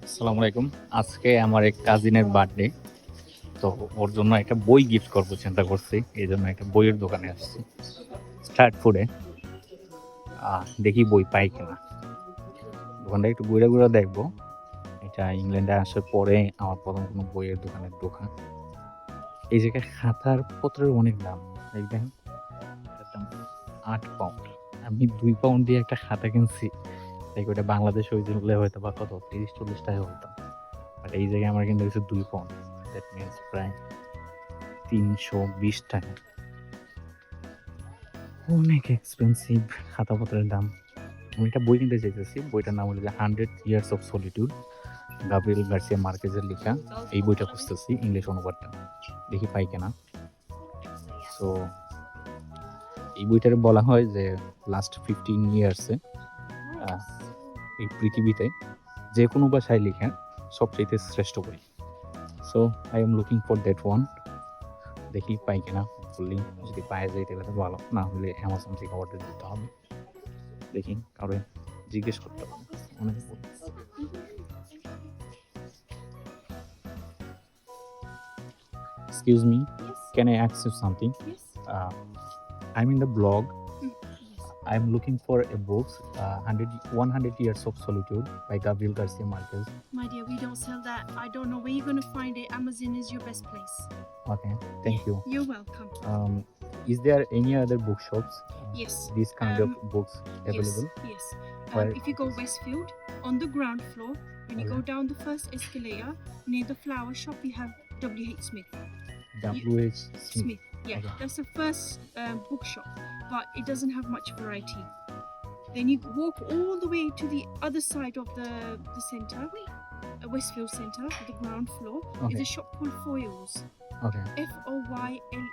আসসালামু আলাইকুম। আজকে আমার এক কাজিনের বার্থডে। তো ওর জন্য একটা বই গিফট করব চিন্তা করছি। এইজন্য একটা বইয়ের দোকানে আসছি। স্টার্ট ফুডে। দেখি বই পাই কিনা। দোকানটা একটু ঘুরে, ঘুরে দেখবো। এটা ইংল্যান্ডে আসার পরে আমার ১ম কোনো বইয়ের দোকানে ঢোকা। এই জায়গায় খাতার পত্রের অনেক দাম। এই দেখেন, এটার দাম ৳৮ আমি ৳২ দিয়ে একটা খাতা কিনছি। তাই ওটা বাংলাদেশে হইলে হয়তোবা কত ৳৩০-৪০ হতো। বাট এই জায়গায় আমার কিনতে হইছে ৳২। দ্যাট মিনস প্রায় ৳৩২০। অনেক এক্সপেন্সিভ খাতাপত্রের দাম। আমি একটা বই কিনতে চাইতেছি। বইটার নাম হলো যে 100 years of solitude, Gabriel García মার্কেজের লেখা। এই বইটা খুঁজতেছি, ইংলিশ অনুবাদটা। দেখি পাই কিনা। সো এই বইটারে বলা হয় যে লাস্ট 15 ইয়ার্সে এই পৃথিবীতে যে কোনো ভাষায় লেখা সবচাইতে শ্রেষ্ঠ বই। So I am looking for that one. দেখি পাই কিনা। হোপফুলি যদি পাওয়া যায় তাহলে তো ভালো, না হলে অ্যামাজন থেকে অর্ডার দিতে হবে। দেখি কাউরে জিজ্ঞেস করতে হবে। অনেক বই। Excuse me, Yes, can I ask you something? yes. Uh, I'm in the blog. Yes. I'm looking for a book, 100 Years of Solitude by Gabriel Garcia Marquez. My dear, we don't sell that. I don't know where you're going to find it. Amazon is your best place. Okay, thank you. You're welcome. Is there any other bookshops? Yes. This kind of books Yes. available? Yes. Where If you go it is? Westfield, on the ground floor, when you go Okay. down the first escalator, near the flower shop, we have W.H. Smith. W.H. Smith. Smith. Yeah, Okay. that's the first bookshop, but it doesn't have much variety. Then you walk all the way to the other side of the center, Westfield Center, the ground floor. Okay. Is a shop called Foyles. Okay. Foyles.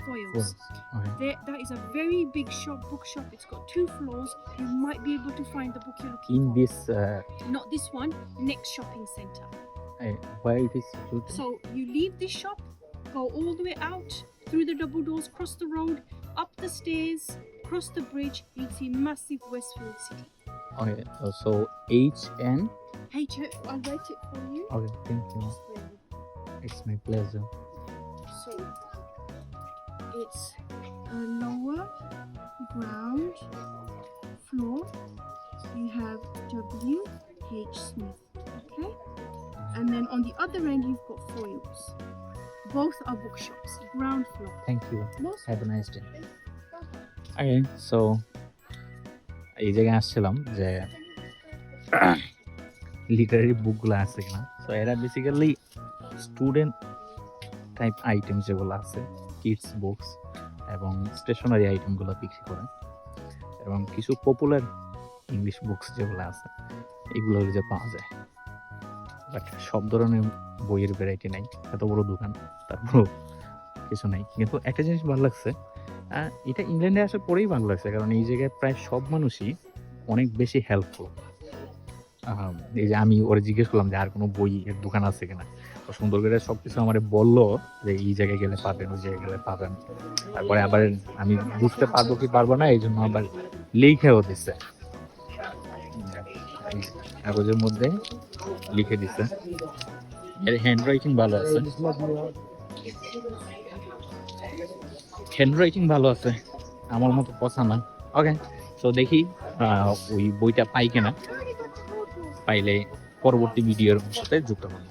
Foyles. Cool. Okay. That is a very big shop, bookshop. It's got 2 floors. You might be able to find the book you're looking In for. this, Not this one, next shopping center. where it is situated? So you leave this shop, go all the way out through the double doors, cross the road, up the stairs, cross the bridge. You'll see massive Westfield City. Okay. So HN. Hey, I'll write it for you. Okay. Thank you. Just bear with me. It's my pleasure. So it's a lower ground floor. You have W.H. Smith, okay? And then on the other end, you've got Foyles. Both are bookshops, ground floor. Thank you. Most Have a nice day. Okay. So এই জায়গায় আসছিলাম যে Literary বুকগুলো আছে কিনা। So এরা basically student type item যেগুলো আছে, kids books এবং স্টেশনারি আইটেমগুলো বিক্রি করে, এবং কিছু পপুলার ইংলিশ বুকস যেগুলো আছে এগুলো যে পাওয়া যায়। বাট সব ধরনের বইয়ের ভ্যারাইটি নাই, এত বড় দোকান তারপরও কিছু নাই। কিন্তু একটা জিনিস ভালো লাগছে, এটা ইংল্যান্ডে আসার পরেই ভালো লাগছে, কারণ এই জায়গায় প্রায় সব মানুষই অনেক বেশি হেল্পফুল। এই যে আমি ওরা জিজ্ঞেস করলাম যে আর কোনো বইয়ের দোকান আছে কিনা, তো সুন্দর করে সব কিছু আমার বললো যে এই জায়গায় গেলে পাবেন, ওই জায়গায় গেলে পাবেন। তারপরে আবার আমি বুঝতে পারবো কি পারবো না, এই জন্য আবার লিখেও দিচ্ছে, কাগজের মধ্যে লিখে দিচ্ছে। এর হ্যান্ড রাইটিং ভালো আছে, হ্যান্ড রাইটিং ভালো আছে, আমার মতো পছন্দ না। ওকে, তো দেখি ওই বইটা পাই কিনা, পাইলে পরবর্তী ভিডিওর সাথে যুক্ত হবো।